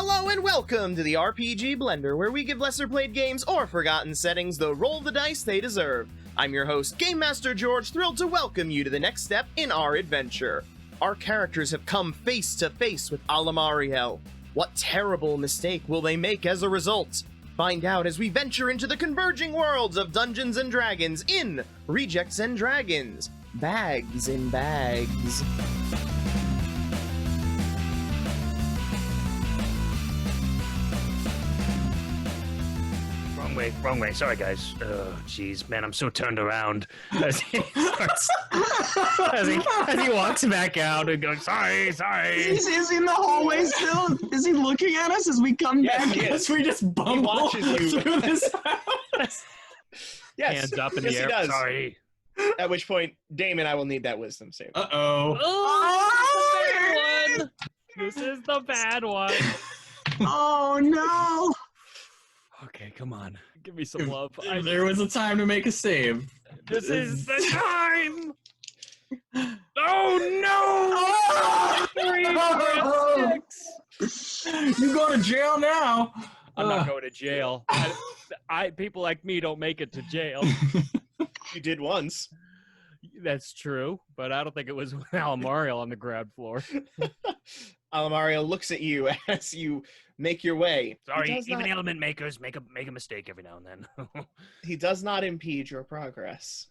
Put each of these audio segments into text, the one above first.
Hello and welcome to the RPG Blender, where we give lesser played games or forgotten settings the roll the dice they deserve. I'm your host, Game Master George, thrilled to welcome you to the next step in our adventure. Our characters have come face to face with Alomarael. What terrible mistake will they make as a result? Find out as we venture into the converging worlds of Dungeons and Dragons in Rejects and Dragons. Bags in Bags. Wrong way. Sorry, guys. Oh, jeez, man, I'm so turned around as he starts, as he walks back out and goes, sorry. Is he in the hallway still? Is he looking at us as we come back? Yes, we just bumble watches you. through this house. Yes. hands up in Yes, the he air. does. Sorry. At which point, Damon, I will need that wisdom save. Uh-oh. Oh, this is the bad one. Oh no! Okay, come on. Give me some love. If there was a time to make a save. This is the time. Oh, no! 3, 6. You go to jail now. I'm not going to jail. People like me don't make it to jail. You did once. That's true, but I don't think it was with Alomarael on the ground floor. Alomarael looks at you as you make your way. Sorry, even element makers make a mistake every now and then. He does not impede your progress.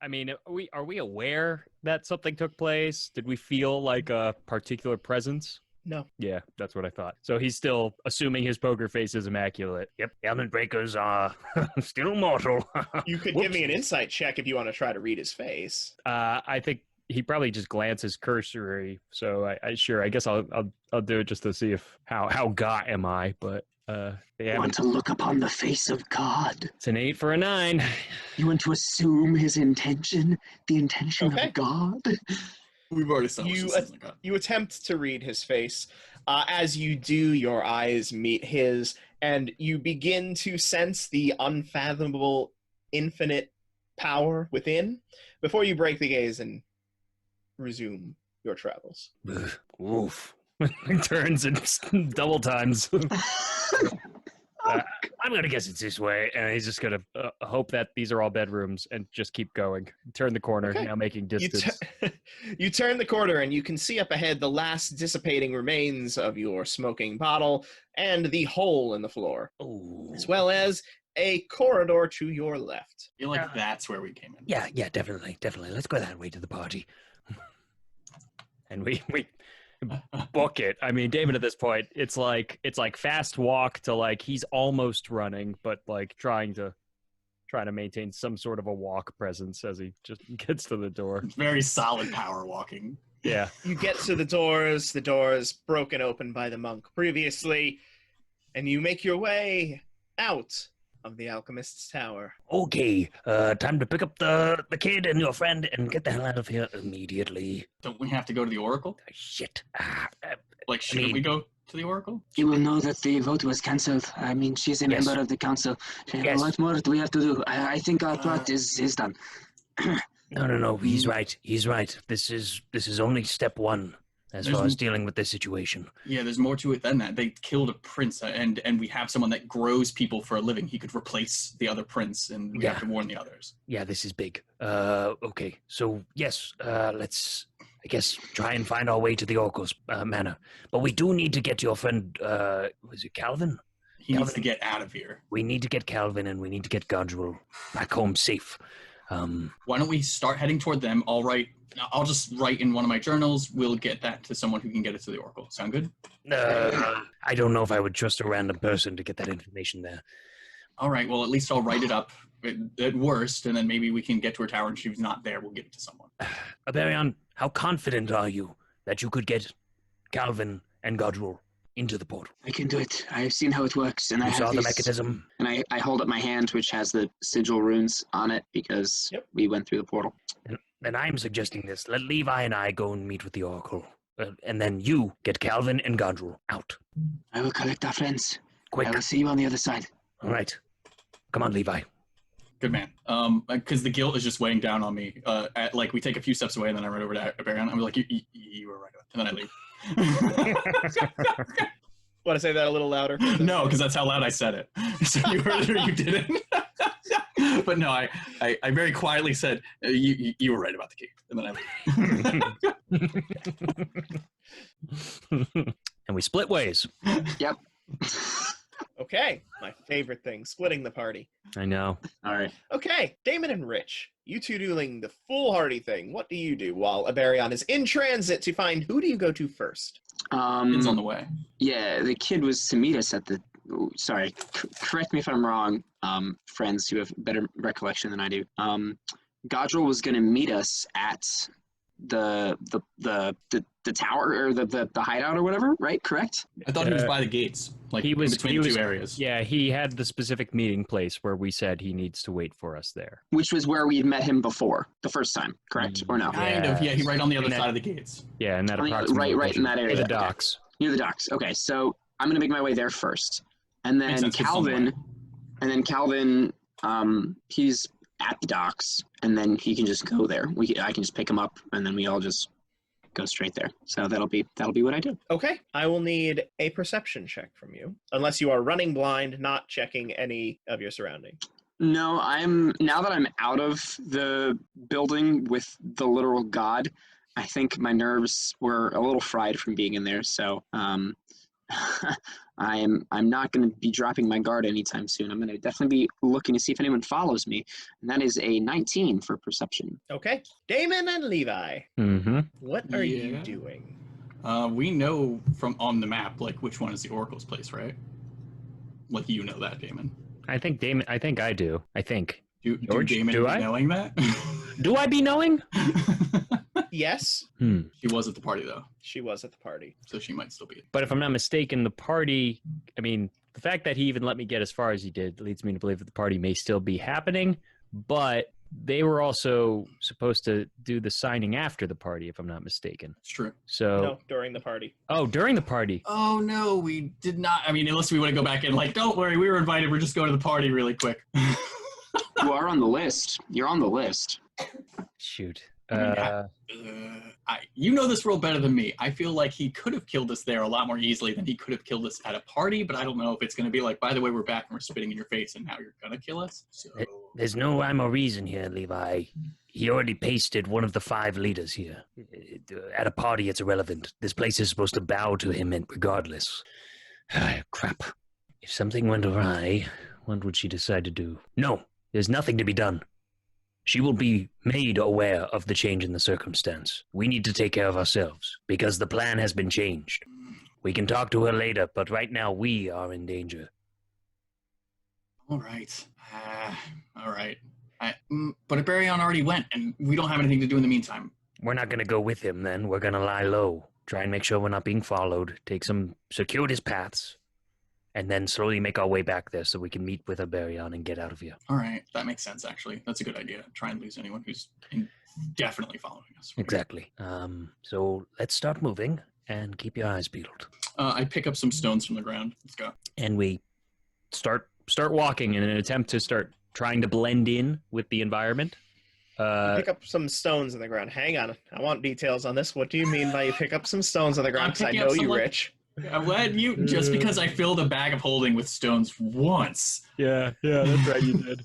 I mean, are we aware that something took place? Did we feel like a particular presence? No. Yeah, that's what I thought. So he's still assuming his poker face is immaculate. Yep, element breakers are still mortal. You could give me an insight check if you want to try to read his face. I think he probably just glances cursory. So I guess I'll do it just to see if how got am I, but You want to look upon the face of God. It's an 8 for a 9. You want to assume his intention, the intention Okay. of God. We've already established You attempt to read his face. As you do, your eyes meet his, and you begin to sense the unfathomable, infinite power within before you break the gaze and resume your travels. Oof. He turns and double times. I'm going to guess it's this way, and he's just going to hope that these are all bedrooms and just keep going. Turn the corner, Okay. now making distance. You turn the corner, and you can see up ahead the last dissipating remains of your smoking bottle and the hole in the floor, Ooh. as well as a corridor to your left. I feel like that's where we came in. Yeah, definitely. Let's go that way to the party. And we book it. I mean, David, at this point, it's like fast walk to like he's almost running, but like trying to maintain some sort of a walk presence as he just gets to the door. Very solid power walking. Yeah. You get to the doors broken open by the monk previously, and you make your way out of the alchemist's tower. Okay, time to pick up the kid and your friend and get the hell out of here immediately. Don't we have to go to the Oracle? Shit. Shouldn't we go to the Oracle? You will know that the vote was cancelled. I mean, she's a Yes. member of the council. Yes. What more do we have to do? I think our part is done. No. He's right. This is only step 1 as There's far as dealing with this situation. Yeah, there's more to it than that. They killed a prince, and we have someone that grows people for a living. He could replace the other prince, and we have to warn the others. Yeah, this is big. Okay. So yes, let's, I guess, try and find our way to the Oracle's manor. But we do need to get your friend. Was it Calvin? He needs to get out of here. We need to get Calvin, and we need to get Godril back home safe. Why don't we start heading toward them? I'll just write in one of my journals. We'll get that to someone who can get it to the Oracle. Sound good? I don't know if I would trust a random person to get that information there. All right, well, at least I'll write it up at worst, and then maybe we can get to her tower, and if she's not there, we'll give it to someone. Aberion, how confident are you that you could get Calvin and Godril into the portal? I can do it. I've seen how it works, and I You have saw the these- mechanism? And I hold up my hand, which has the sigil runes on it, because we went through the portal. And I'm suggesting this. Let Levi and I go and meet with the Oracle. And then you get Calvin and Godril out. I will collect our friends. Quick. I will see you on the other side. All right. Come on, Levi. Good man. Because the guilt is just weighing down on me. We take a few steps away, and then I run over to Aberion. I'm like, you were right. And then I leave. Want to say that a little louder? No, because that's how loud I said it. So you heard it or you didn't. But no, I very quietly said, you were right about the key. And then And we split ways. Yep. Okay, my favorite thing, splitting the party. I know. All right. Okay, Damon and Rich, you two doing the foolhardy thing. What do you do while Aberion is in transit to find who do you go to first? it's on the way. Yeah, the kid was to meet us at the. Sorry, correct me if I'm wrong, friends who have better recollection than I do. Godril was going to meet us at the tower or the hideout or whatever, right? Correct. I thought he was by the gates, like in between the two areas. Yeah, he had the specific meeting place where we said he needs to wait for us there. Which was where we had met him before the first time, correct or no? Kind of. Yeah, he's right on the other And side of the gates. Yeah, and that Right approximate in that area. the Okay. docks. Near the docks. Okay, so I'm gonna make my way there first, and Makes then sense, it's on the way. Calvin, he's at the docks, and then he can just go there. I can just pick him up, and then we all just go straight there. So that'll be what I do. Okay, I will need a perception check from you, unless you are running blind, not checking any of your surroundings. No, now that I'm out of the building with the literal god, I think my nerves were a little fried from being in there. So I'm not going to be dropping my guard anytime soon. I'm going to definitely be looking to see if anyone follows me, and that is a 19 for perception. Okay, Damon and Levi, Mm-hmm. what are you Yeah. doing? We know from on the map, like, which one is the Oracle's place, right? Like, you know that, Damon. I think I do. I think. Do George, Damon do be I? knowing that? Do I be knowing? Yes, She was at the party, though, she was at the party. so she might still be. But if I'm not mistaken, the party, I mean, the fact that he even let me get as far as he did leads me to believe that the party may still be happening, but they were also supposed to do the signing after the party, if I'm not mistaken. It's true. So, No, during the party. oh, during the party. Oh, no, we did not. I mean, unless we want to go back and, like, don't worry, we were invited. We're just going to the party really quick. You are on the list. You're on the list. Shoot. You know this world better than me. I feel like he could have killed us there a lot more easily than he could have killed us at a party, but I don't know if it's going to be like, by the way, we're back and we're spitting in your face and now you're going to kill us. So There's no rhyme or reason here, Levi. He already pasted one of the 5 leaders here. At a party, it's irrelevant. This place is supposed to bow to him regardless. Crap. If something went awry, what would she decide to do? No, there's nothing to be done. She will be made aware of the change in the circumstance. We need to take care of ourselves, because the plan has been changed. We can talk to her later, but right now we are in danger. all right. All right. But Aberion already went and we don't have anything to do in the meantime. We're not going to go with him then. We're going to lie low, try and make sure we're not being followed, take some circuitous paths, and then slowly make our way back there so we can meet with Aberion and get out of here. All right. That makes sense, actually. That's a good idea. Try and lose anyone who's definitely following us. Exactly. So let's start moving and keep your eyes peeled. I pick up some stones from the ground. Let's go. And we start walking in an attempt to start trying to blend in with the environment. Pick up some stones on the ground. Hang on. I want details on this. What do you mean by you pick up some stones on the ground? Because I picking up know some, you, like- Rich. I'm glad you, just because I filled a bag of holding with stones once. Yeah, that's right, you did.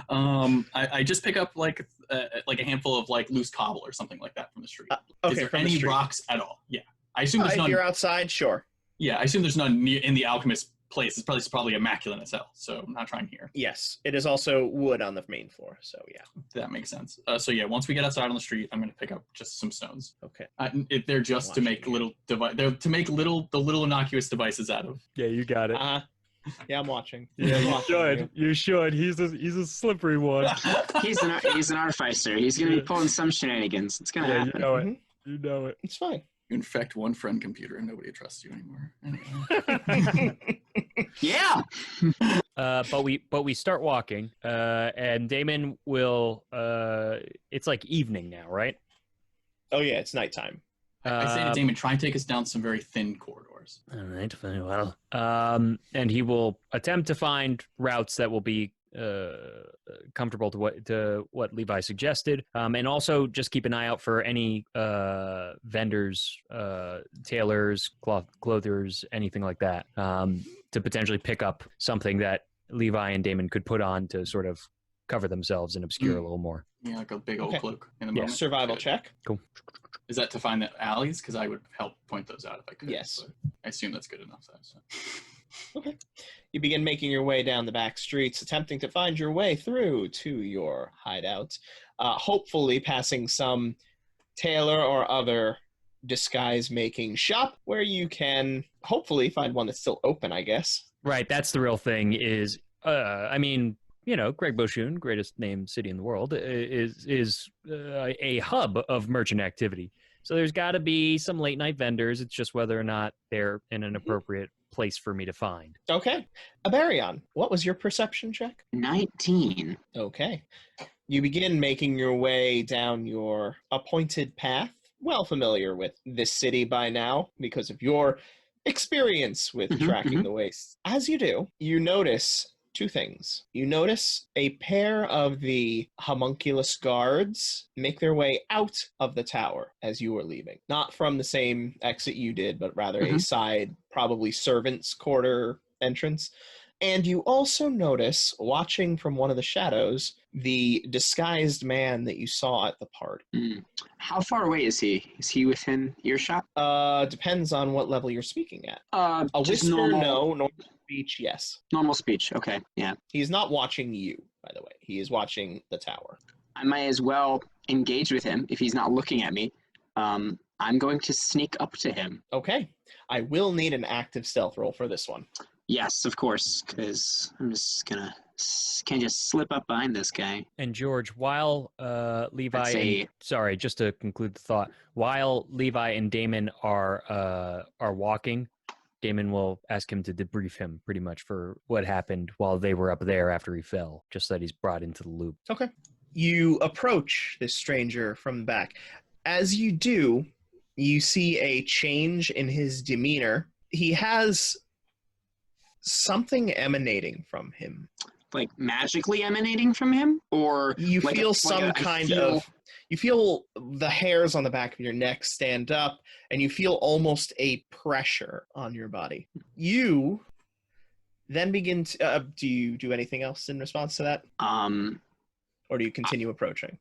I just pick up like a handful of like loose cobble or something like that from the street. Okay, Is there from the any street. rocks at all? Yeah, I assume there's If none. you're outside, sure. Yeah, I assume there's none in the alchemist place. It's probably immaculate as hell. So I'm not trying here. Yes, it is also wood on the main floor. So yeah. That makes sense. So yeah, once we get outside on the street, I'm gonna pick up just some stones. Okay. They're just to make little They're to make the little innocuous devices out of. Yeah, you got it. Yeah, I'm watching. Yeah, I'm you watching should. You should. He's a slippery one. He's an artificer. He's gonna be pulling some shenanigans. It's gonna happen. You know it. Mhm. You know it. It's fine. You infect one friend computer and nobody trusts you anymore. Anyway. Yeah. But we start walking, and Damon will. It's like evening now, right? Oh yeah, it's nighttime. I say to Damon, try and take us down some very thin corridors. All right, very well. And he will attempt to find routes that will be comfortable to what Levi suggested, and also just keep an eye out for any vendors, tailors, clothers, anything like that, to potentially pick up something that Levi and Damon could put on to sort of cover themselves and obscure a little more. Yeah, like a big old Okay. cloak in the Yeah. moment. Survival Good. check. Cool. Is that to find the alleys? Because I would help point those out if I could. Yes. But I assume that's good enough. So. Okay. You begin making your way down the back streets, attempting to find your way through to your hideout, hopefully passing some tailor or other disguise-making shop where you can hopefully find one that's still open, I guess. Right. That's the real thing is, I mean, you know, Greg Boshoon, greatest named city in the world, is a hub of merchant activity. So there's got to be some late night vendors. It's just whether or not they're in an appropriate place for me to find. Okay. Abarion, what was your perception check? 19. Okay. You begin making your way down your appointed path, well familiar with this city by now because of your experience with Mhm, tracking mhm. the wastes. As you do, you notice two things. You notice a pair of the homunculus guards make their way out of the tower as you were leaving. Not from the same exit you did, but rather a Mhm. side, probably servants' quarter entrance. And you also notice, watching from one of the shadows, the disguised man that you saw at the party. Mm. How far away is he? Is he within earshot? Depends on what level you're speaking at. A Just whisper, normal, no. Normal speech, yes. normal speech. Okay, yeah. He's not watching you, by the way. He is watching the tower. I might as well engage with him if he's not looking at me. I'm going to sneak up to him. Okay. I will need an active stealth roll for this one. Yes, of course, because I'm just gonna can't just slip up behind this guy. And George, while Levi, I'd say- sorry, just to conclude the thought, while Levi and Damon are walking, Damon will ask him to debrief him pretty much for what happened while they were up there after he fell, just so that he's brought into the loop. Okay. You approach this stranger from the back. As you do, you see a change in his demeanor. He has something emanating from him. Like magically emanating from him, or You like feel a- some like a- I kind feel- of... You feel the hairs on the back of your neck stand up, and you feel almost a pressure on your body. You then begin to... do you do anything else in response to that? Or do you continue approaching?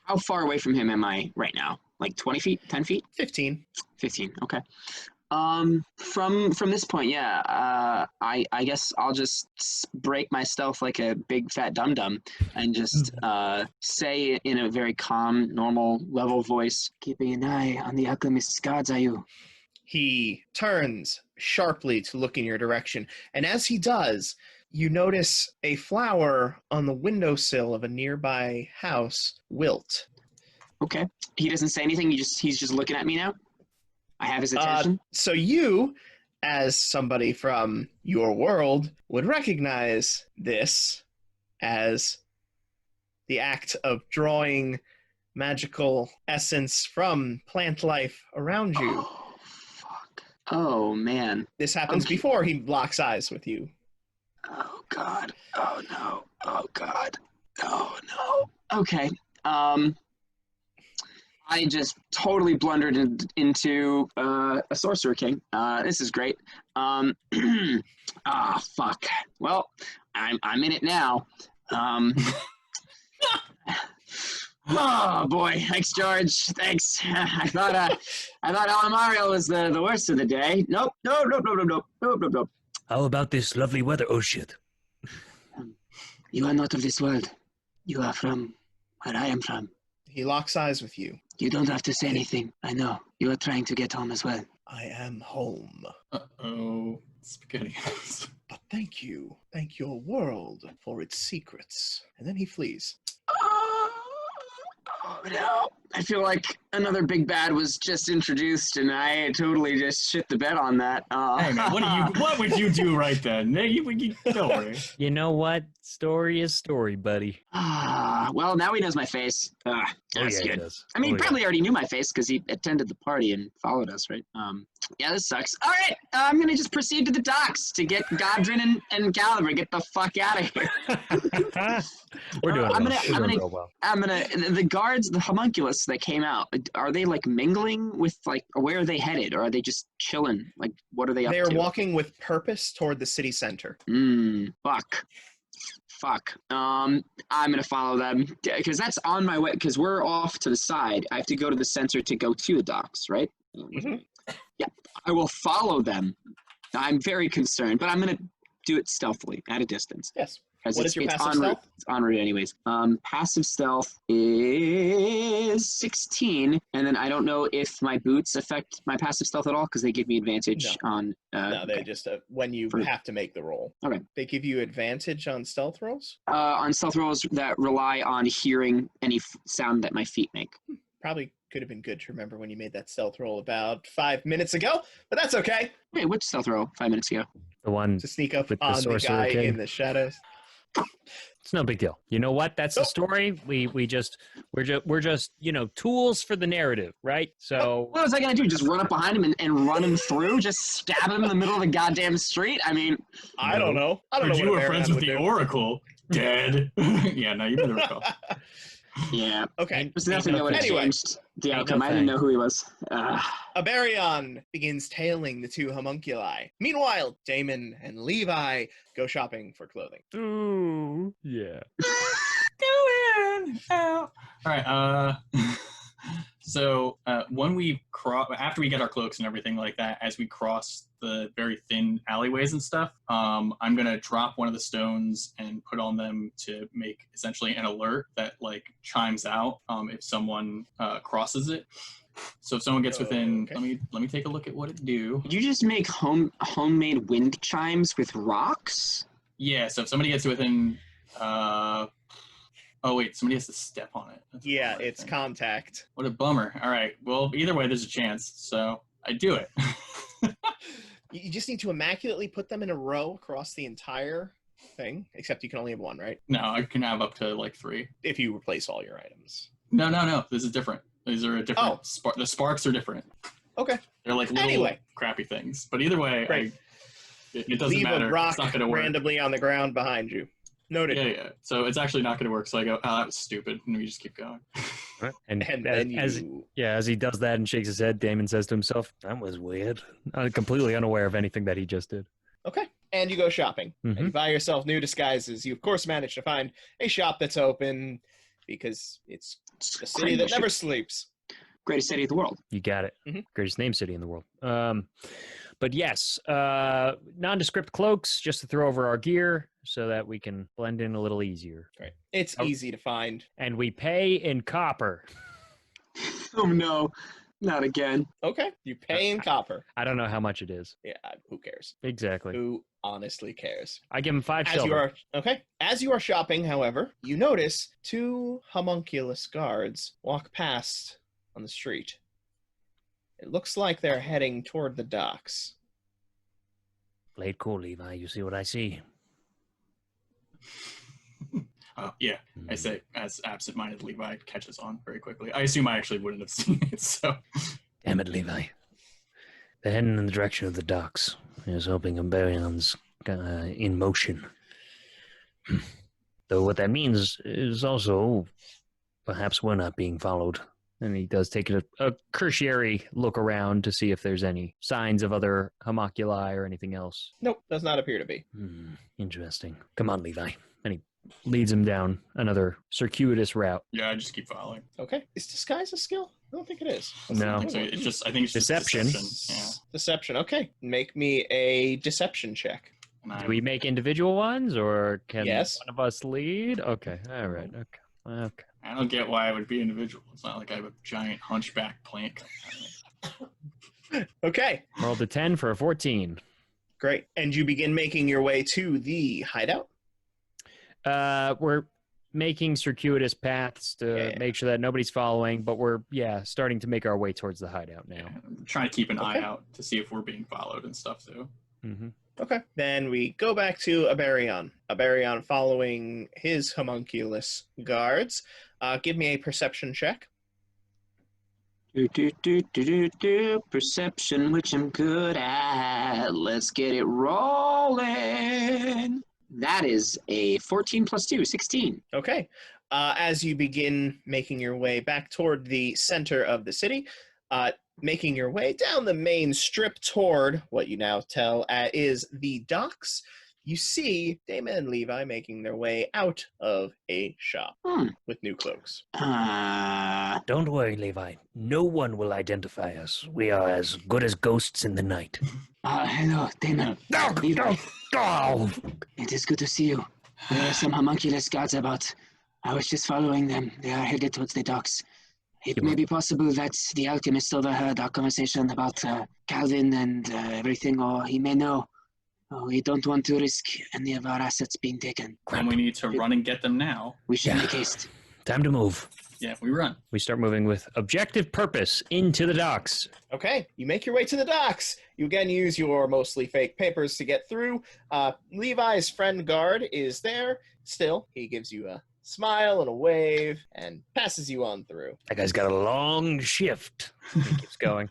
How far away from him am I right now? Like 20 feet, 10 feet, 15. 15. Okay. From this point, yeah. I guess I'll just break my stealth like a big fat dum dum, and just say in a very calm, normal, level voice, "Keeping an eye on the alchemist's guards, are you?" He turns sharply to look in your direction, and as he does, you notice a flower on the windowsill of a nearby house wilt. Okay. He doesn't say anything. He's just looking at me now. I have his attention. So you, as somebody from your world, would recognize this as the act of drawing magical essence from plant life around you. Oh, fuck. Oh, man. This happens Okay. before he locks eyes with you. Oh, God. Oh, no. Oh, God. Oh, no. Okay. I just totally blundered into a Sorcerer King. This is great. Fuck. Well, I'm in it now. Oh boy, thanks, George. Thanks. I thought Alomarael was the worst of the day. Nope. Nope. How about this lovely weather? Oh, shit. You are not of this world. You are from where I am from. He locks eyes with you. You don't have to say anything. I know. You are trying to get home as well. I am home. Uh-oh. Spaghetti. But thank you. Thank your world for its secrets. And then he flees. Oh, no. I feel like another big bad was just introduced, and I totally just shit the bed on that. Hey man, what would you do right then? Don't worry. You know what? Story is story, buddy. Well, now he knows my face. That's he good. does. I mean, Oh, he probably already knew my face because he attended the party and followed us, right? Yeah, this sucks. All right, I'm gonna just proceed to the docks to get Godrin and Caliber. Get the fuck out of here. We're doing I'm well. gonna- We're I'm doing gonna- real well. The guards, the homunculus that came out. Are they like mingling with like? Where are they headed? Or are they just chilling? Like, what are they up They are to? walking with purpose toward the city center. Fuck. I'm gonna follow them because that's on my way. Because we're off to the side. I have to go to the center to go to the docks, right? Mhm. Yeah, I will follow them. I'm very concerned, but I'm gonna do it stealthily at a distance. Yes. 'Cause What is your passive en route. stealth? It's en route anyways. Passive stealth is 16, and then I don't know if my boots affect my passive stealth at all because they give me advantage on. No, they okay. just when you have to make the roll. Okay. They give you advantage on stealth rolls. On stealth rolls that rely on hearing any sound that my feet make. Probably could have been good to remember when you made that stealth roll about 5 minutes ago, but that's okay. Wait, which stealth roll? 5 minutes ago. The one, To sneak up With the on the Sorcerer guy King. in the shadows. it's no big deal. You know what? That's the story. We're just tools for the narrative, right? So What was I gonna do? Just run up behind him and run him through? Just stab him in the middle of the goddamn street? I mean, I don't know. I don't know Heard you what were a friends Baron with the would do. Oracle. Dead. Yeah, no, you better recall. yeah. Okay. There's nothing that would have Anyway. changed the Ain't outcome. no I didn't thing. know who he was. Aberion begins tailing the two homunculi. Meanwhile, Damon and Levi go shopping for clothing. ooh, yeah. Going out. All right. So when we after we get our cloaks and everything like that, as we cross the very thin alleyways and stuff, I'm gonna drop one of the stones and put on them to make essentially an alert that like chimes out if someone crosses it. So if someone gets within, Okay. let me take a look at what it do. Did you just make homemade wind chimes with rocks? Yeah. So if somebody gets within, oh wait, somebody has to step on it. That's a Yeah, bummer, I it's think. contact. What a bummer. All right. Well, either way, there's a chance. So I do it. You just need to immaculately put them in a row across the entire thing, except you can only have one, right? No, I can have up to like 3. If you replace all your items. No. This is different. These are a different. Oh. The sparks are different. Okay. They're like little Anyway. crappy things. But either way, Great. it doesn't Leave matter. a rock It's not going to work. randomly on the ground behind you. Noted. Yeah. So it's actually not going to work. So I go, oh, that was stupid, and we just keep going. And, And then you... as he does that and shakes his head, Damon says to himself, "That was weird." I'm completely unaware of anything that he just did. Okay. And you go shopping. And you buy yourself new disguises. You, of course, manage to find a shop that's open because it's a city that never sleeps. Greatest city of the world. You got it. Mhm. Greatest name city in the world. But yes, nondescript cloaks just to throw over our gear so that we can blend in a little easier. Right. It's Oh. easy to find. And we pay in copper. Oh no, not again. Okay. You pay in copper. I don't know how much it is. Yeah, who cares? Exactly. Who honestly cares? I give him 5 As you silver. as you are shopping, however, you notice 2 homunculus guards walk past on the street. It looks like they're heading toward the docks. Played cool, Levi. You see what I see? Yeah, I say as absent-minded Levi catches on very quickly. I assume I actually wouldn't have seen it. So Damn it, Levi. They're heading in the direction of the docks. I was hoping Umberion's in motion. Though what that means is also perhaps we're not being followed. And he does take a cursory look around to see if there's any signs of other homunculi or anything else. Nope, does not appear to be. Interesting. Come on, Levi. And he leads him down another circuitous route. yeah, I just keep following. Okay. Is disguise a skill? I don't think it is. No. I think so. I think it's just Deception. Yeah. Deception. Okay. Make me a deception check. And Do we make individual ones, or can Yes. one of us lead? Okay. All right. Okay. I don't get why I would be individual. It's not like I have a giant hunchback plant. Okay. Rolled a 10 for a 14. Great. And you begin making your way to the hideout? We're making circuitous paths to Yeah. make sure that nobody's following, but we're starting to make our way towards the hideout now. Yeah, I'm trying to keep an eye Okay. out to see if we're being followed and stuff too. Mm-hmm. Okay. Then we go back to Aberion. Aberion following his homunculus guards. Give me a perception check. Perception, which I'm good at. Let's get it rolling. That is a 14 plus 2, 16. Okay. As you begin making your way back toward the center of the city, making your way down the main strip toward what you now tell is the docks, you see Damon and Levi making their way out of a shop with new cloaks. Don't worry, Levi. No one will identify us. We are as good as ghosts in the night. Hello, Damon. Levi. It is good to see you. There are some homunculus gods about. I was just following them. They are headed towards the docks. It may be possible that the alchemist overheard our conversation about Calvin and everything, or he may know. Oh, we don't want to risk any of our assets being taken. And we need to run and get them now. We should make haste. Time to move. Yeah, we run. We start moving with objective purpose into the docks. Okay, you make your way to the docks. You again use your mostly fake papers to get through. Levi's friend guard is there. Still, he gives you a smile and a wave and passes you on through. That guy's got a long shift. He keeps going.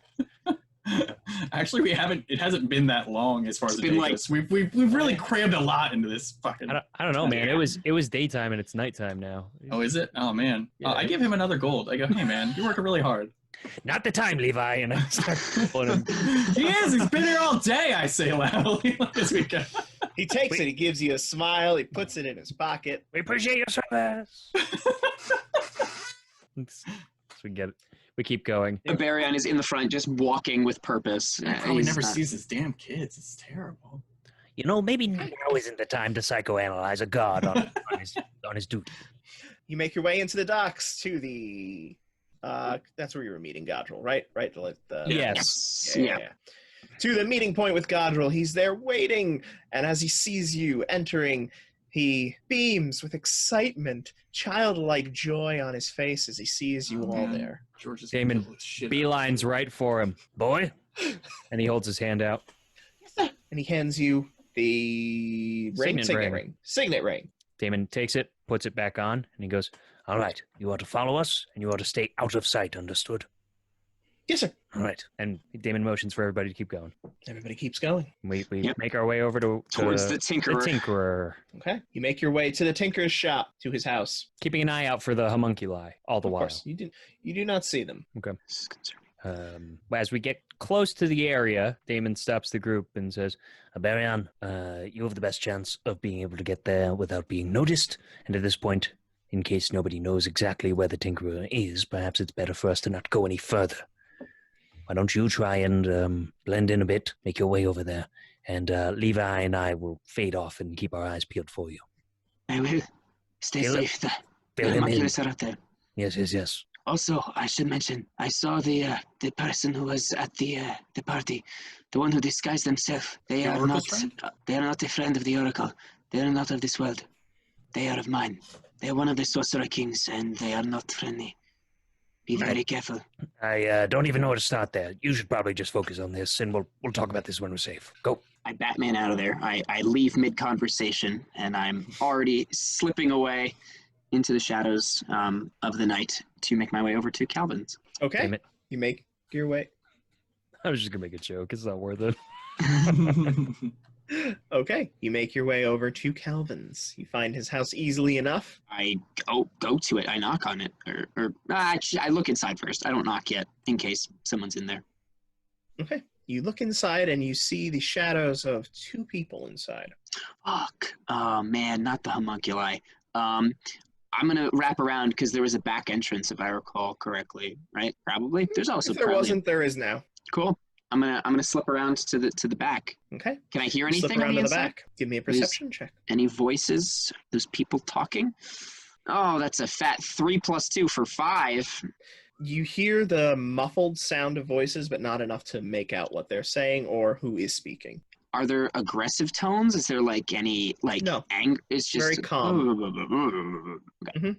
Actually, it hasn't been that long as far as It's the been day like- goes. We've really crammed a lot into this fucking. I don't know, man. It was daytime and it's nighttime now. Oh, is it? Oh man. Yeah. I give him another gold. I go, hey man, you're working really hard. Not the time, Levi. And I start pulling him. He is. He's been here all day. I say loudly as we go. He takes it, he gives you a smile, he puts it in his pocket. We appreciate your service. So we get it. We keep going. Barion is in the front, just walking with purpose. He probably He's never not- sees his damn kids. It's terrible. You know, maybe now isn't the time to psychoanalyze a god on his duty. You make your way into the docks to the that's where you were meeting Godril, right? Right? Yes. Yeah. To the meeting point with Godril. He's there waiting, and as he sees you entering, he beams with excitement, childlike joy on his face as he sees you Oh, all man. there. George is Damon, gonna blow the shit out of Beeline's us. right for him. Boy. And he holds his hand out. And he hands you the Signet ring. ring. Signet ring. Damon takes it, puts it back on, and he goes, all right, you are to follow us, and you are to stay out of sight, understood? Yes, sir. All right. And Damon motions for everybody to keep going. Everybody keeps going. We Yep. make our way over Towards the the Tinkerer. Tinkerer, Okay. You make your way to the tinker's shop, to his house. keeping an eye out for the homunculi all the Of while. course, you do not see them. This is concerning. As we get close to the area, Damon stops the group and says, Barion, you have the best chance of being able to get there without being noticed. And at this point, in case nobody knows exactly where the Tinkerer is, perhaps it's better for us to not go any further. Why don't you try and blend in a bit, make your way over there, and Levi and I will fade off and keep our eyes peeled for you. I will. Stay Fill it- safe. The Fill him in. homunculus are out there. Yes. Also, I should mention, I saw the person who was at the party, the one who disguised themselves. They The are Oracle's not. friend? They are not a friend of the Oracle. They are not of this world. They are of mine. They are one of the sorcerer kings, and they are not friendly. Be very careful. I don't even know where to start there. You should probably just focus on this, and we'll talk about this when we're safe. Go. I Batman out of there. I leave mid conversation, and I'm already slipping away into the shadows of the night to make my way over to Calvin's. Okay. Damn it. You make your way. I was just going to make a joke. It's not worth it. Okay. You make your way over to Calvin's. You find his house easily enough. I go to it. I knock on it, or actually, I look inside first. I don't knock yet, in case someone's in there. Okay. You look inside and you see the shadows of two people inside. Fuck. Oh man, not the homunculi. I'm gonna wrap around because there was a back entrance, if I recall correctly. Right? Probably. There's also If there probably wasn't, there is now. cool. I'm gonna slip around to the back. Okay. Can I hear Slip anything on around the to the inside? back. Give me a perception check. Any voices? Those people talking? Oh, that's a fat 3 + 2 for 5. You hear the muffled sound of voices, but not enough to make out what they're saying or who is speaking. Are there aggressive tones? Is there like any No. anger? It's just Very calm. Okay. Mhm.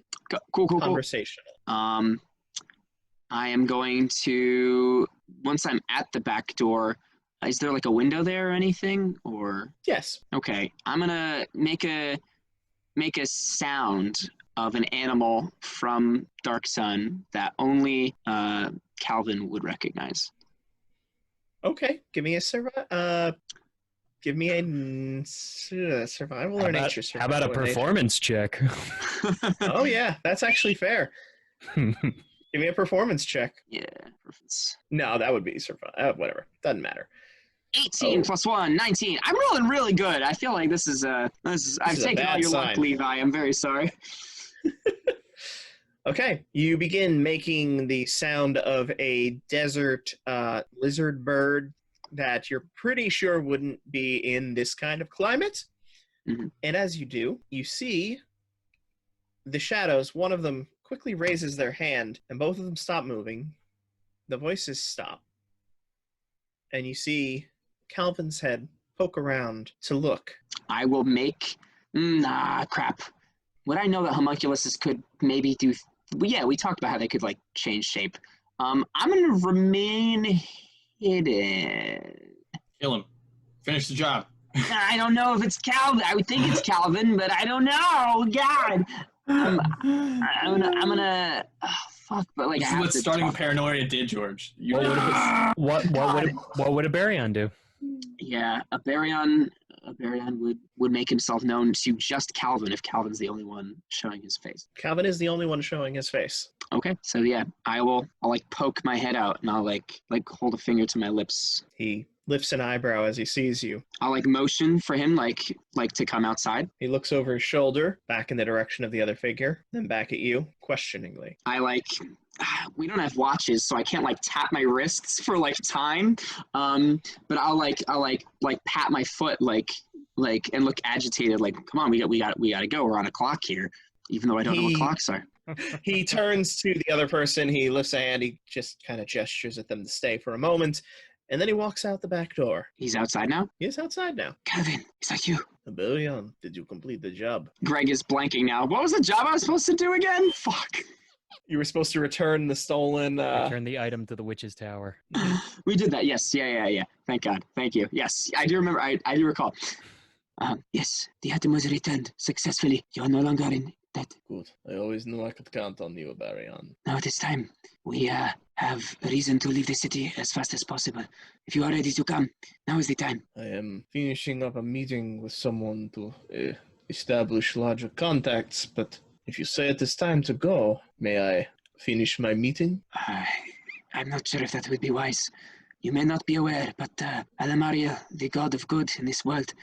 Cool. Conversational. I am going to, once I'm at the back door, is there like a window there or anything? Or Yes. okay, I'm gonna make a sound of an animal from Dark Sun that only Calvin would recognize. Okay, give me a give me a survival or nature survival. How about a performance check? Oh yeah, that's actually fair. Give me a performance check. Yeah. No, that would be survival. Whatever, doesn't matter. 18 plus 1, 19. I'm rolling really good. I feel like this is I'm taking all your luck, Levi. I'm very sorry. Okay, you begin making the sound of a desert lizard bird that you're pretty sure wouldn't be in this kind of climate. Mm-hmm. And as you do, you see the shadows. One of them quickly raises their hand, and both of them stop moving. The voices stop. And you see Calvin's head poke around to look. I will make... crap. Would I know that homunculuses could maybe do... Yeah, we talked about how they could, like, change shape. I'm going to remain hidden. Kill him. Finish the job. I don't know if it's Calvin. I would think it's Calvin, but I don't know. God. I'm gonna... Oh, fuck, but like... This is what starting with paranoia did, George. You What would a Baryon do? Yeah, a Baryon would make himself known to just Calvin if Calvin's the only one showing his face. Calvin is the only one showing his face. Okay, so yeah, I'll like poke my head out and I'll like hold a finger to my lips. He lifts an eyebrow as he sees you. I'll like motion for him like to come outside. He looks over his shoulder, back in the direction of the other figure, then back at you, questioningly. We don't have watches, so I can't like tap my wrists for like time. But I'll pat my foot like and look agitated, like, come on, we gotta go. We're on a clock here, even though I don't know what clocks are. He turns to the other person. He lifts a hand. He just kind of gestures at them to stay for a moment, and then he walks out the back door. He's outside now? He is outside now. Calvin, is that you? Baryon, did you complete the job? Greg is blanking now. What was the job I was supposed to do again? Fuck. You were supposed to return the stolen... Return the item to the witch's tower. We did that, yes. Yeah. Thank God. Thank you. Yes, I do remember. I do recall. Yes, the item was returned successfully. You're no longer in debt. Good. I always knew I could count on you, Baryon. Now it is time. We have a reason to leave the city as fast as possible. If you are ready to come, now is the time. I am finishing up a meeting with someone to establish larger contacts, but if you say it is time to go, may I finish my meeting? I'm not sure if that would be wise. You may not be aware, but Alomarael, the god of good in this world,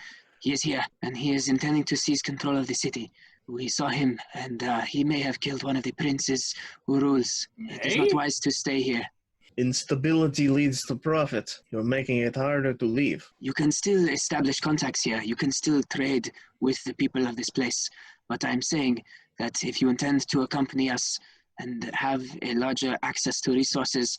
he is here, and he is intending to seize control of the city. We saw him, and he may have killed one of the princes who rules. It is not wise to stay here. Instability leads to profit. You're making it harder to leave. You can still establish contacts here. You can still trade with the people of this place. But I'm saying that if you intend to accompany us and have a larger access to resources,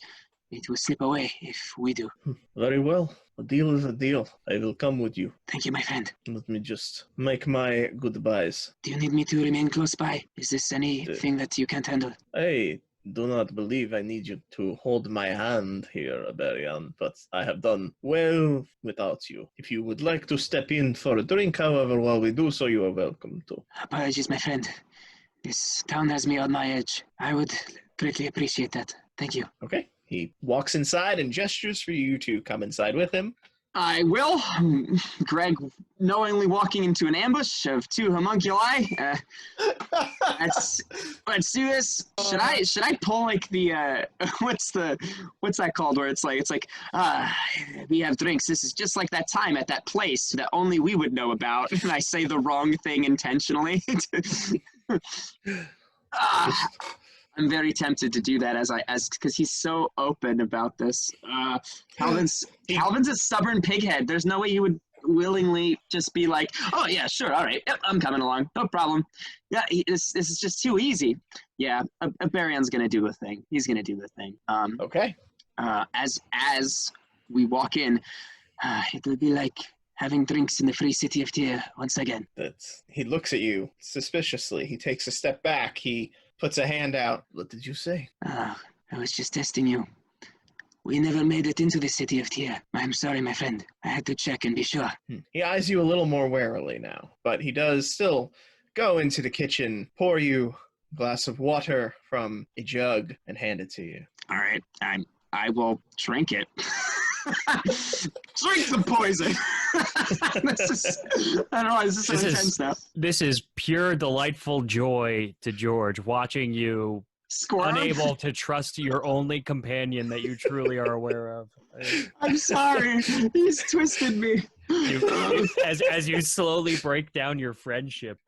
it will slip away if we do. Very well. A deal is a deal. I will come with you. Thank you, my friend. Let me just make my goodbyes. Do you need me to remain close by? Is this anything that you can't handle? I do not believe I need you to hold my hand here, Baryon, but I have done well without you. If you would like to step in for a drink, however, while we do so, you are welcome to. Apologies, my friend. This town has me on my edge. I would greatly appreciate that. Thank you. Okay. He walks inside and gestures for you to come inside with him. I will. Greg, knowingly walking into an ambush of two homunculi. Let's do this. Should I pull like the what's that called? Where it's like we have drinks. This is just like that time at that place that only we would know about. And I say the wrong thing intentionally. I'm very tempted to do that as because he's so open about this. Calvin's a stubborn pighead. There's no way he would willingly just be like, oh yeah, sure, all right, yep, I'm coming along, no problem. Yeah, this is just too easy. Yeah, a Baryon's gonna do the thing. He's gonna do the thing. Okay. As we walk in, it will be like having drinks in the free city of Tyr once again. He looks at you suspiciously. He takes a step back. He puts a hand out. What did you say? I was just testing you. We never made it into the city of Tyr. I'm sorry, my friend. I had to check and be sure. He eyes you a little more warily now, but he does still go into the kitchen, pour you a glass of water from a jug, and hand it to you. All right, I will drink it. Drink the poison. I don't know. This is so intense now. This is pure delightful joy to George, watching you Squirm? unable to trust your only companion that you truly are aware of. I'm sorry. He's twisted me. As you slowly break down your friendship.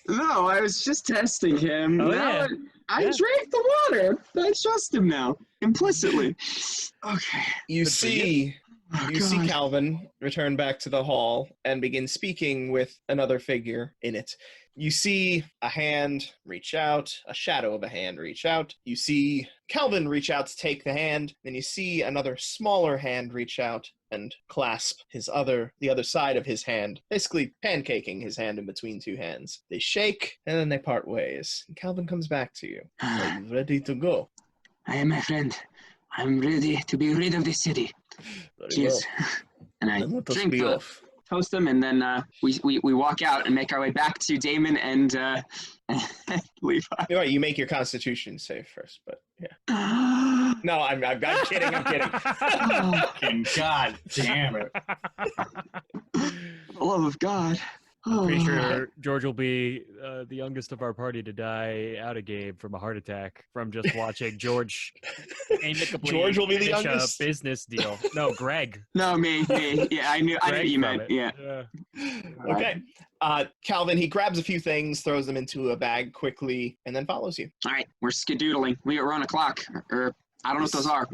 No, I was just testing him. Oh, Now yeah. I Yeah. drank the water. I trust him now, implicitly. Okay. You Good for see Oh, You see God. Calvin return back to the hall and begin speaking with another figure in it. You see a hand reach out, a shadow of a hand reach out. You see Calvin reach out to take the hand, then you see another smaller hand reach out and clasp the other side of his hand, basically pancaking his hand in between two hands. They shake, and then they part ways. And Calvin comes back to you. Are you ready to go? I am my friend. I'm ready to be rid of this city. Very Cheers. well. And I Then let us drink be the off. toast them, and then we walk out and make our way back to Damon and Levi. You're right, you make your constitution save first, but yeah. No, I'm kidding, I'm kidding. Fucking God damn it. For the love of God. Oh. Pretty sure George will be the youngest of our party to die out of game from a heart attack from just watching George amicably George will be the finish youngest? a business deal. No, Greg. No, me. Yeah, I knew what you Greg meant. from Yeah. it. Okay. Calvin, he grabs a few things, throws them into a bag quickly, and then follows you. All right, we're skedoodling. We're on a clock, or I don't know what those are.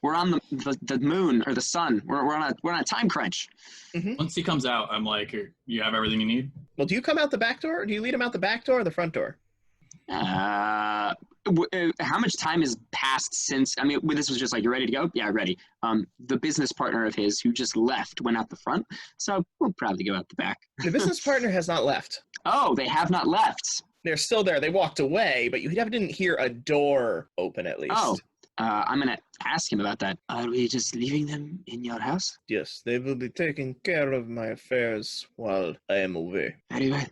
We're on the moon or the sun. We're on a time crunch. Once he comes out, I'm like, you have everything you need? Well, do you come out the back door, or do you lead him out the back door or the front door? How much time has passed since? I mean, this was just like, you ready to go? Yeah, ready. The business partner of his who just left went out the front, so we'll probably go out the back. The business partner has not left. Oh, they have not left. They're still there. They walked away, but you didn't hear a door open at least. Oh, I'm gonna ask him about that. Are we just leaving them in your house? Yes, they will be taking care of my affairs while I am away. Very well.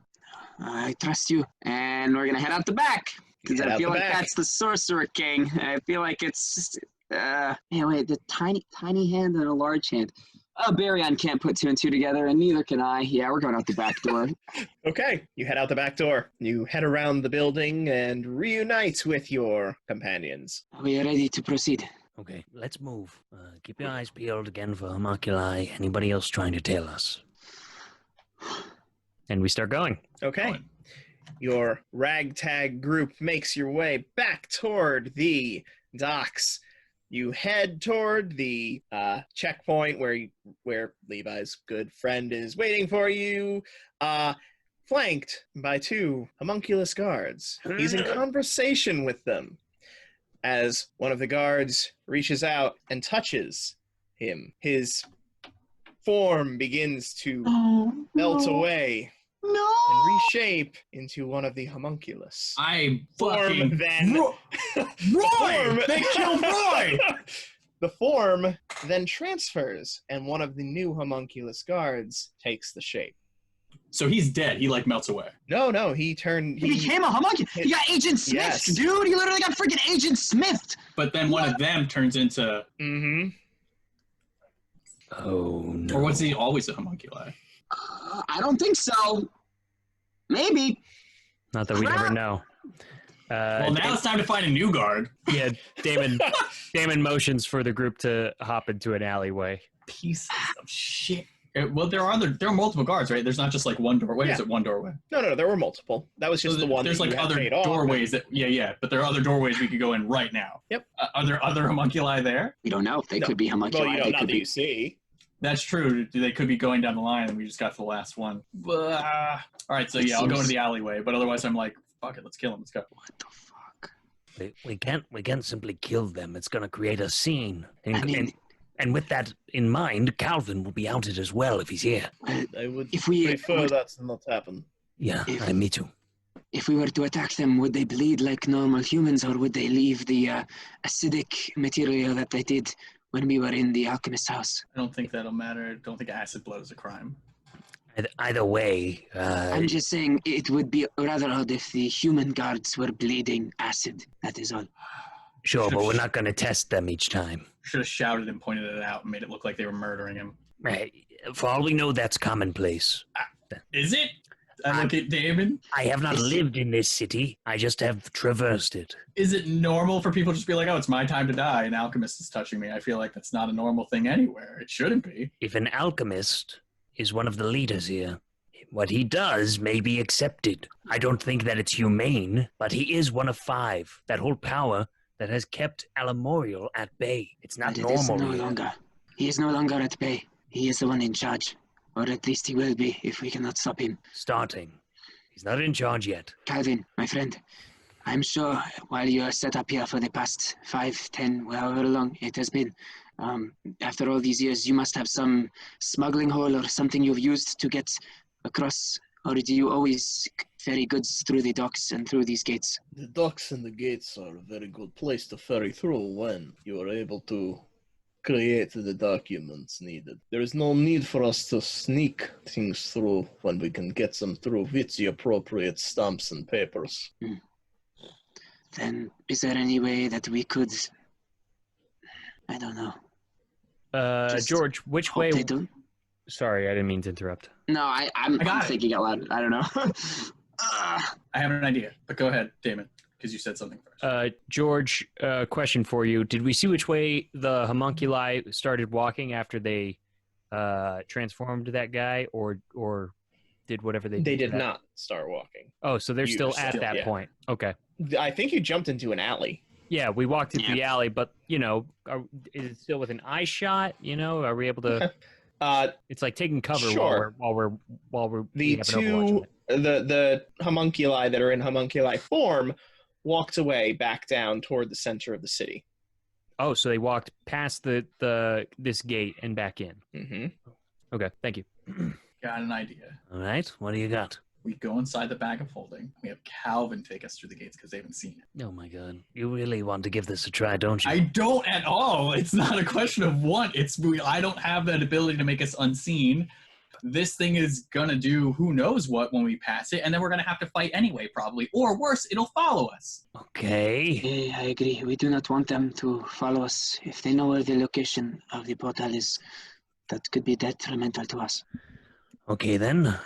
I trust you. And we're gonna head out the back. Because Head I out feel the like back. that's the Sorcerer King. I feel like it's just, wait, the tiny hand and a large hand. Oh, Baryon can't put two and two together, and neither can I. Yeah, we're going out the back door. Okay, you head out the back door. You head around the building and reunite with your companions. We are ready to proceed. Okay, let's move. Keep your eyes peeled again for homunculi. Anybody else trying to tail us? And we start going. Okay. Your ragtag group makes your way back toward the docks. You head toward the checkpoint where Levi's good friend is waiting for you, flanked by two homunculus guards. He's in conversation with them as one of the guards reaches out and touches him. His form begins to melt away No! and reshape into one of the homunculus. I Form fucking... then. Roy! They killed Roy! The form then transfers, and one of the new homunculus guards takes the shape. So he's dead. He, like, melts away. No, he turned. He became a homunculus. He got Agent Smith, Yes. dude. He literally got freaking Agent Smith. But then one of them turns into... Mm-hmm. Oh, no. Or was he always a homunculi? I don't think so. Maybe. Not that we ever know. Well, now it's time to find a new guard. Yeah, Damon motions for the group to hop into an alleyway. Pieces of shit. Well, there are multiple guards, right? There's not just like one doorway. Yeah. Is it one doorway? No, there were multiple. That was just So the one. There's that like you had other paid off. doorways that. Yeah. But there are other doorways we could go in right now. Yep. Are there other homunculi there? We don't know. They No. could be homunculi. Well, They not could that be. you see. That's true. They could be going down the line, and we just got to the last one. All right, so yeah, I'll go into the alleyway. But otherwise, I'm like, fuck it, let's kill him. Let's go. What the fuck? We can't simply kill them. It's going to create a scene. I mean- And with that in mind, Calvin will be outed as well if he's here. I would If we- prefer that to not happen. Yeah, If- me too. If we were to attack them, would they bleed like normal humans, or would they leave the acidic material that they did when we were in the alchemist's house? I don't think that'll matter. I don't think acid blood is a crime. Either way, I'm just saying it would be rather odd if the human guards were bleeding acid. That is all. sure, but we're not going to test them each time. Should have shouted and pointed it out and made it look like they were murdering him. Right. For all we know, that's commonplace. Is it? I look at Damon. I have not lived in this city. I just have traversed it. Is it normal for people to just be like, oh, it's my time to die, and alchemist is touching me? I feel like that's not a normal thing anywhere. It shouldn't be. If an alchemist is one of the leaders here, what he does may be accepted. I don't think that it's humane, but he is one of 5 that hold power that has kept Alomarael at bay. It's not But it normal. is no here. longer. He is no longer at bay. He is the one in charge. Or at least he will be if we cannot stop him. Starting. He's not in charge yet. Calvin, my friend, I'm sure while you are set up here for the past 5, 10, however long it has been, after all these years, you must have some smuggling hole or something you've used to get across, or do you always ferry goods through the docks and through these gates? The docks and the gates are a very good place to ferry through when you are able to create the documents needed. There is no need for us to sneak things through when we can get them through with the appropriate stamps and papers. Then is there any way that we could, I don't know. Just George, which hope way? they don't? Sorry, I didn't mean to interrupt. No, I'm got it. thinking out loud. I don't know. I have an idea, but go ahead, Damon, because you said something first. George, question for you. Did we see which way the homunculi started walking after they transformed that guy, or did whatever they did? They to did that? not start walking. Oh, so they're You still still- at that yeah. point. Okay. I think you jumped into an alley. Yeah, we walked into Yeah. the alley, but, is it still within eye shot? Are we able to... It's like taking cover Sure. while we're we The have an Overwatch on two, it. the homunculi that are in homunculi form walked away back down toward the center of the city. Oh, so they walked past this gate and back in. Mm-hmm. Okay, thank you. Got an idea. All right, what do you got? We go inside the bag of holding. We have Calvin take us through the gates because they haven't seen it. Oh my god. You really want to give this a try, don't you? I don't at all. It's not a question of want. I don't have that ability to make us unseen. This thing is gonna do who knows what when we pass it, and then we're gonna have to fight anyway, probably. Or worse, it'll follow us. Okay. I agree. We do not want them to follow us. If they know where the location of the portal is, that could be detrimental to us. Okay then.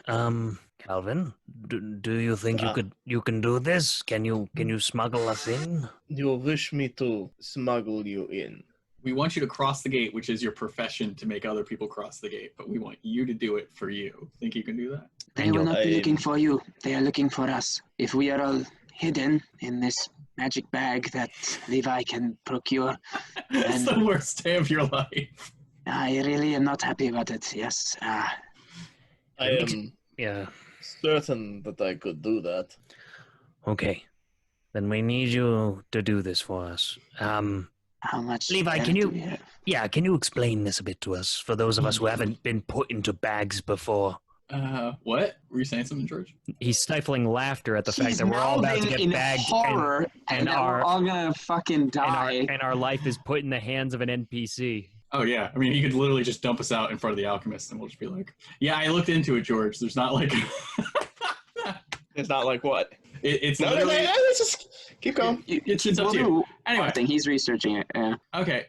Calvin, do you think you can do this? Can you smuggle us in? You wish me to smuggle you in? We want you to cross the gate, which is your profession to make other people cross the gate, but we want you to do it for you. Think you can do that? They will not be I- looking for you. They are looking for us. If we are all hidden in this magic bag that Levi can procure, It's the worst day of your life. I really am not happy about it. Yes. I am Yeah. certain that I could do that. Okay. Then we need you to do this for us. How much? Levi, time can do you- we have? Yeah, can you explain this a bit to us, for those of us who haven't been put into bags before? What? Were you saying something, George? He's stifling laughter at the fact He's that we're all about to mouthing get in bagged horror, and that we're all gonna fucking die. and our life is put in the hands of an NPC. Oh, yeah. I mean, he could literally just dump us out in front of the alchemist, and we'll just be like, yeah, I looked into it, George. There's not like... It's not like what? It's No, literally... let's just keep going. It's up to you. Anyway. I think he's researching it. Yeah. Okay.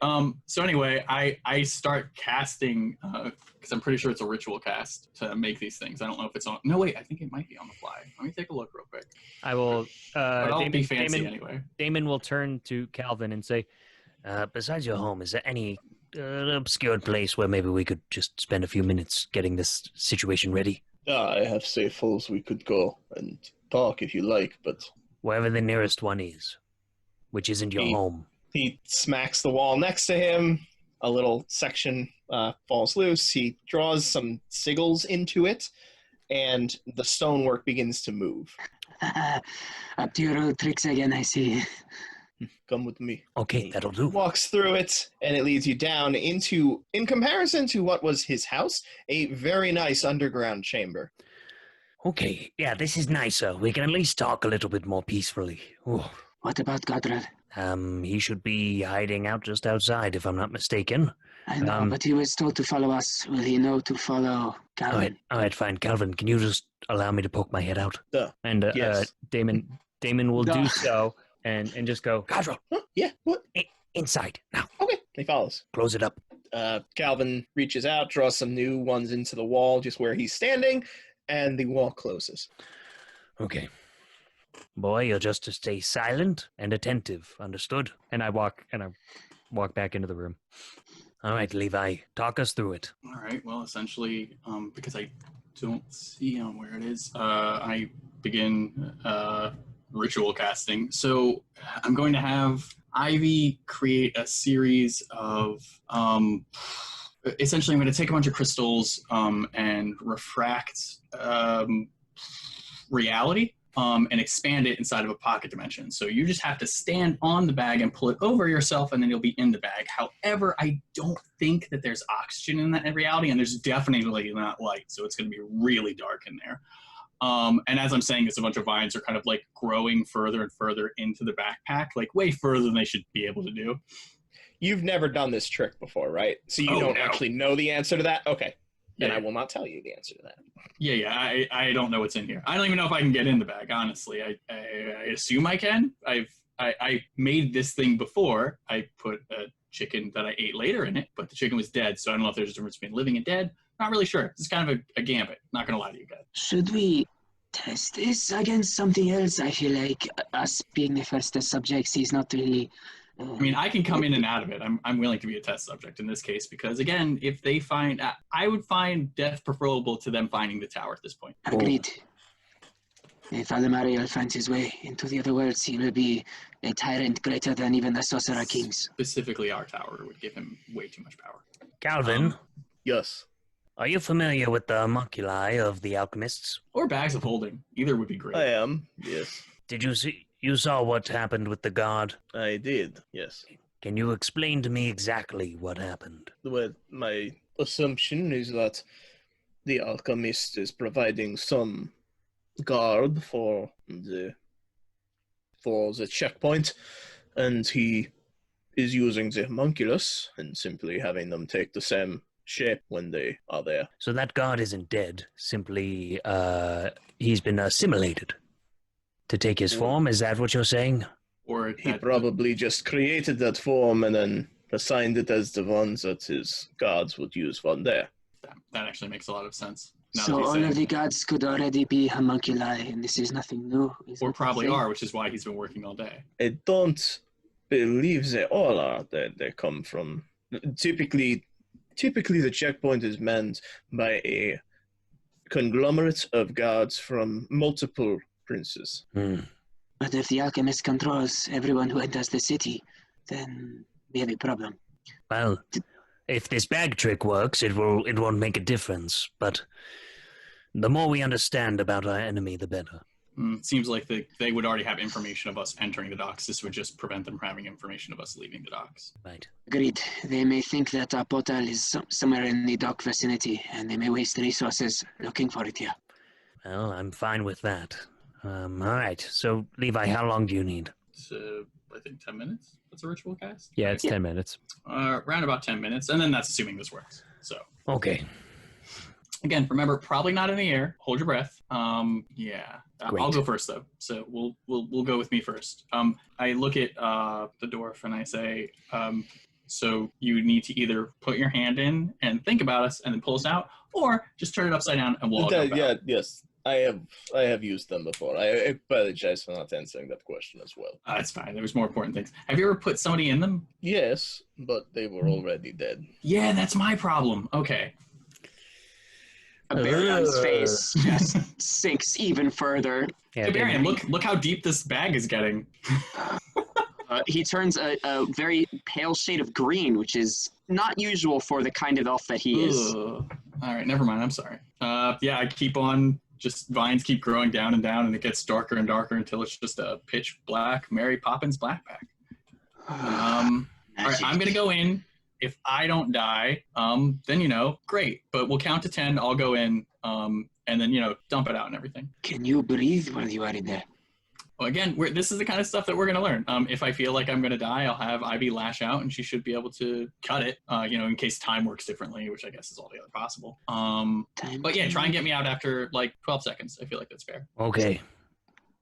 So anyway, I start casting because I'm pretty sure it's a ritual cast to make these things. I don't know if it's on. No, wait. I think it might be on the fly. Let me take a look real quick. I will. But I'll be fancy anyway. Damon will turn to Calvin and say, Besides your home, is there any obscure place where maybe we could just spend a few minutes getting this situation ready? I have safe holes we could go and talk if you like, but Wherever the nearest one is, which isn't your He- home. He smacks the wall next to him. A little section falls loose. He draws some sigils into it, and the stonework begins to move. Up to your old tricks again, I see. come with me. Okay, that'll do. Walks through it, and it leads you down into, in comparison to what was his house, a very nice underground chamber. Okay, yeah, this is nicer. We can at least talk a little bit more peacefully. Ooh. What about Godrel? He should be hiding out just outside, if I'm not mistaken. I know, but he was told to follow us. Will he know to follow Calvin? All right, fine. Calvin, can you just allow me to poke my head out? Duh. And Yes. Damon will Duh. do so and just go, Gadril, Huh? Yeah, what? Inside now. Okay. He follows. Close it up. Calvin reaches out, draws some new ones into the wall just where he's standing, and the wall closes. Okay. Boy, you're just to stay silent and attentive. Understood? and I walk back into the room. All right, Levi, talk us through it. All right. Well, essentially, because I don't see where it is, I begin ritual casting. So I'm going to have Ivy create a series of. Essentially, I'm going to take a bunch of crystals and refract reality. And expand it inside of a pocket dimension. So you just have to stand on the bag and pull it over yourself, and then you'll be in the bag. However, I don't think that there's oxygen in that reality, and there's definitely not light, so it's going to be really dark in there. And as I'm saying this, a bunch of vines are kind of like growing further and further into the backpack, like way further than they should be able to do. You've never done this trick before, right? So you don't actually know the answer to that? Okay. Then I will not tell you the answer to that. Yeah, I don't know what's in here. I don't even know if I can get in the bag, honestly. I assume I can. I made this thing before. I put a chicken that I ate later in it, but the chicken was dead, so I don't know if there's a difference between living and dead. Not really sure. It's kind of a gambit. Not going to lie to you guys. Should we test this against something else? I feel like us being the first test subjects is not really... I mean, I can come in and out of it. I'm willing to be a test subject in this case because, again, if they find... I would find death preferable to them finding the tower at this point. Agreed. If Alomarael finds his way into the other worlds, he will be a tyrant greater than even the Sorcerer Kings. Specifically, our tower would give him way too much power. Calvin, Yes. are you familiar with the homunculi of the alchemists? Or bags of holding. Either would be great. I am. Yes. Did you see? You saw what happened with the guard. I did. Yes. Can you explain to me exactly what happened? Well, my assumption is that the alchemist is providing some guard for the checkpoint, and he is using the homunculus and simply having them take the same shape when they are there. So that guard isn't dead. Simply, he's been assimilated to take his form. Is that what you're saying? Or He probably just created that form and then assigned it as the ones that his guards would use from there. that actually makes a lot of sense. Now So that you all say of it. the gods could already be homunculi, and this is nothing new. Is Or what you're probably saying? are, which is why he's been working all day. I don't believe they all are. They come from... Typically the checkpoint is manned by a conglomerate of guards from multiple princes. But if the alchemist controls everyone who enters the city, then we have a problem. Well, if this bag trick works, it won't make a difference. But the more we understand about our enemy, the better. Seems like they would already have information of us entering the docks. This would just prevent them from having information of us leaving the docks. Right. Agreed. They may think that our portal is somewhere in the dock vicinity, and they may waste resources looking for it here. Well, I'm fine with that. All right. So, Levi, how long do you need? So I think 10 minutes. That's a ritual cast. Yeah, it's 10 minutes. Around about 10 minutes, and then that's assuming this works. So Okay. again, remember, probably not in the air. Hold your breath. Yeah. Great. I'll go first though. So we'll go with me first. I look at the dwarf and I say, so you need to either put your hand in and think about us and then pull us out, or just turn it upside down and we'll all jump out. Yes. I have used them before. I apologize for not answering that question as well. That's fine. There's more important things. Have you ever put somebody in them? Yes, but they were already dead. Yeah, that's my problem. Okay. Barion's face just sinks even further. Yeah, Hey, Barion, look how deep this bag is getting. He turns a very pale shade of green, which is not usual for the kind of elf that he is. Ugh. All right, never mind. I'm sorry. Yeah, I keep on. Just vines keep growing down, and it gets darker and darker until it's just a pitch black Mary Poppins backpack. All right, I'm gonna go in. If I don't die, then great. But we'll count to 10. I'll go in, and then dump it out and everything. Can you breathe while you are in there? Well, again, this is the kind of stuff that we're going to learn. If I feel like I'm going to die, I'll have Ivy lash out, and she should be able to cut it, in case time works differently, which I guess is altogether possible. But yeah, try and get me out after like 12 seconds. I feel like that's fair. Okay.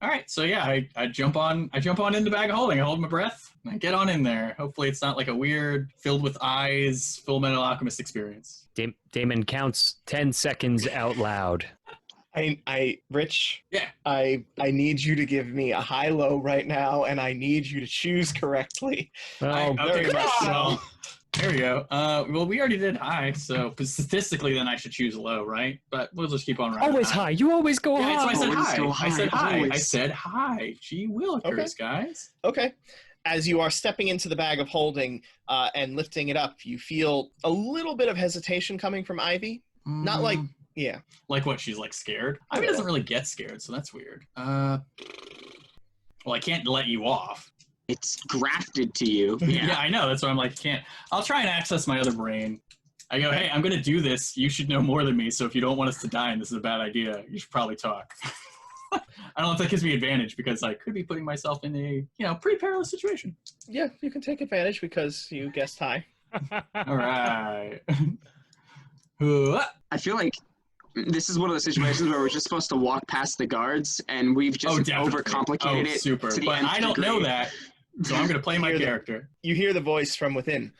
All right, so yeah, I jump on in the bag of holding. I hold my breath, and I get on in there. Hopefully it's not like a weird, filled with eyes, Full Metal Alchemist experience. Damon counts 10 seconds out loud. Rich. Yeah. I need you to give me a high-low right now, and I need you to choose correctly. Oh, Okay, well, there we go. Well, we already did high, so statistically, then I should choose low, right? But we'll just keep on running. always high. You always go Yeah, high. so I said Always high. go I said high, high. I always. said high. Gee willikers, guys. Okay. As you are stepping into the bag of holding and lifting it up, you feel a little bit of hesitation coming from Ivy. Not like, yeah. Like what? She's like scared? Ivy doesn't really get scared, so that's weird. Well, I can't let you off. It's grafted to you. Yeah, I know. That's why I'm like, can't. I'll try and access my other brain. I go, hey, I'm going to do this. You should know more than me. So if you don't want us to die and this is a bad idea, you should probably talk. I don't know if that gives me advantage because I could be putting myself in a, pretty perilous situation. Yeah, you can take advantage because you guessed high. All right. I feel like this is one of those situations where we're just supposed to walk past the guards and we've just overcomplicated it. Super. To the But nth I don't know degree. that, so I'm going to play my character. You hear the voice from within.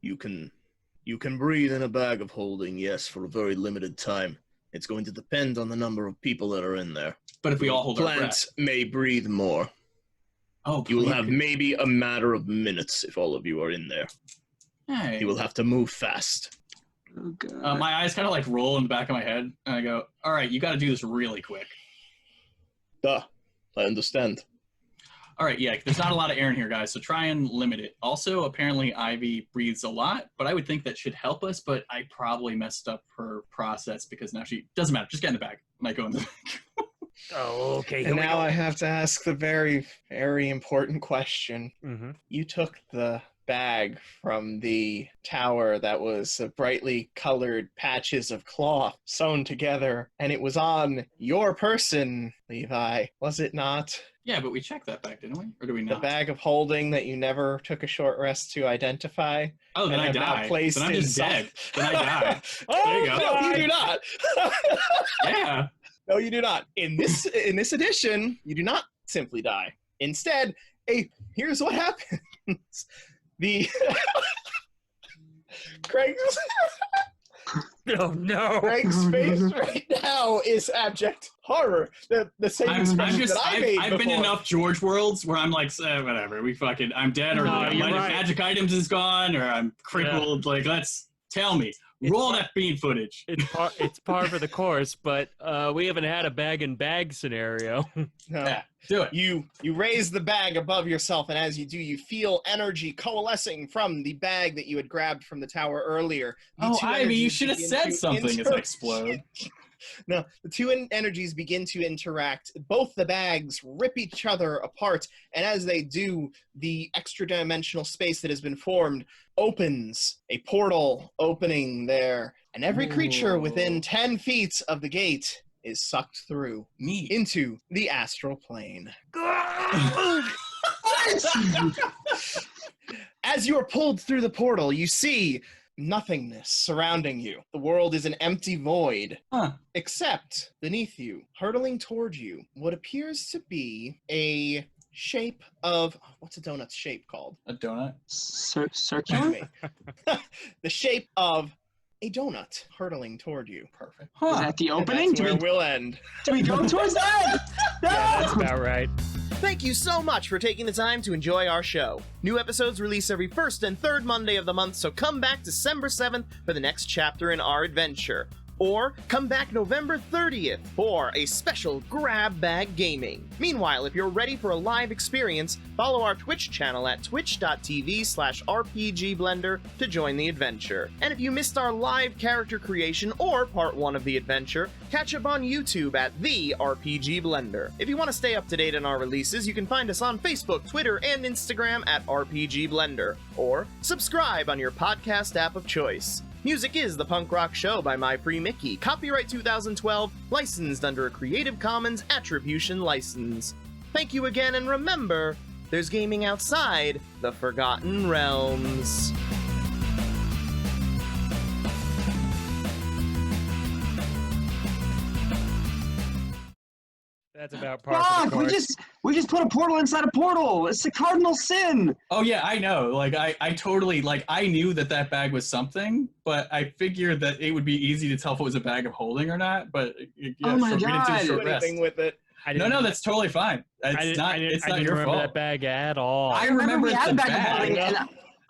You can breathe in a bag of holding, yes, for a very limited time. It's going to depend on the number of people that are in there. But if we all hold our breath. Plants may breathe more. Oh, You will have maybe a matter of minutes if all of you are in there. Hey. You will have to move fast. Oh, God. My eyes kind of like roll in the back of my head, and I go, all right, you got to do this really quick. Duh. I understand. All right, yeah, there's not a lot of air in here, guys, so try and limit it. Also, apparently Ivy breathes a lot, but I would think that should help us, but I probably messed up her process because now doesn't matter, just get in the bag. I might go in the bag. Oh, okay. And now I have to ask the very, very important question. Mm-hmm. You took the bag from the tower that was brightly colored patches of cloth sewn together, and it was on your person, Levi, was it not? Yeah, but we checked that bag, didn't we? Or do we The not? bag of holding that you never took a short rest to identify. Oh, then and I have now die. placed Then I'm just inside- dead. Then I die. Oh, There you go. no, you do not. Yeah. No, you do not. In this edition, you do not simply die. Instead, here's what happens. Craig's Oh, no. Craig's face right now is abject horror. The same expression that I made I've been before. in enough George worlds where I'm like, whatever, I'm dead, or No, my you're right. magic items is gone, or I'm crippled. Like, tell me. Roll that bean footage. It's par for the course, but we haven't had a bag and bag scenario. No. Yeah, do it. You raise the bag above yourself, and as you do, you feel energy coalescing from the bag that you had grabbed from the tower earlier. The two Ivy, you energies should have begin said to something as I explode. No, the two energies begin to interact. Both the bags rip each other apart, and as they do, the extra-dimensional space that has been formed opens, a portal opening there, and every creature within 10 feet of the gate is sucked through Me. into the astral plane. As you are pulled through the portal, you see nothingness surrounding you. The world is an empty void, Huh. except beneath you, hurtling toward you, what appears to be a shape of... What's a donut's shape called? A donut? Circular? The shape of a donut hurtling toward you. Perfect. Is that the And opening? that's where we'll end. Do we go towards that? Yeah, that's about right. Thank you so much for taking the time to enjoy our show. New episodes release every first and third Monday of the month, so come back December 7th for the next chapter in our adventure. Or come back November 30th for a special Grab Bag Gaming. Meanwhile, if you're ready for a live experience, follow our Twitch channel at twitch.tv/RPGblender to join the adventure. And if you missed our live character creation or part 1 of the adventure, catch up on YouTube at The RPG Blender. If you want to stay up to date on our releases, you can find us on Facebook, Twitter, and Instagram at RPG Blender. Or subscribe on your podcast app of choice. Music is The Punk Rock Show by My Free Mickey, copyright 2012, licensed under a Creative Commons Attribution License. Thank you again, and remember, there's gaming outside the Forgotten Realms. That's about par for the Fuck! course. We just put a portal inside a portal. It's a cardinal sin. Oh yeah, I know. Like I totally like I knew that bag was something, but I figured that it would be easy to tell if it was a bag of holding or not. But yeah, Oh my we didn't do God. a Do short rest. anything with it. No, that's totally fine. It's not I your didn't remember fault. that bag at all. I remember we it's had a a bag of bag. holding, and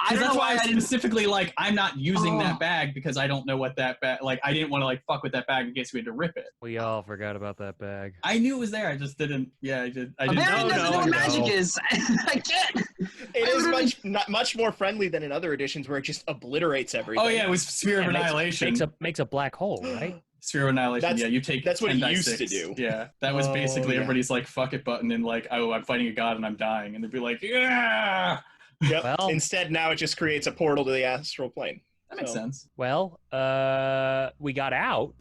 I don't That's know why I why I didn't. specifically like I'm not using Oh. that bag because I don't know what that bag like I didn't want to like fuck with that bag in case we had to rip it. We all forgot about that bag. I knew it was there. I just didn't. Yeah, I did. I A didn't. variant doesn't know what magic is. I can't. It is literally- much more friendly than in other editions where it just obliterates everything. Oh yeah, it was Sphere of Yeah, Annihilation. makes a black hole, right? Sphere of Annihilation. That's- Yeah, you take. that's what 10 it die used to 6. do. Yeah, that was Oh, basically yeah. everybody's like fuck it button and like oh I'm fighting a god and I'm dying and they'd be like yeah. Yep. Well- Instead, now it just creates a portal to the astral plane. That makes So- sense. Well, we got out.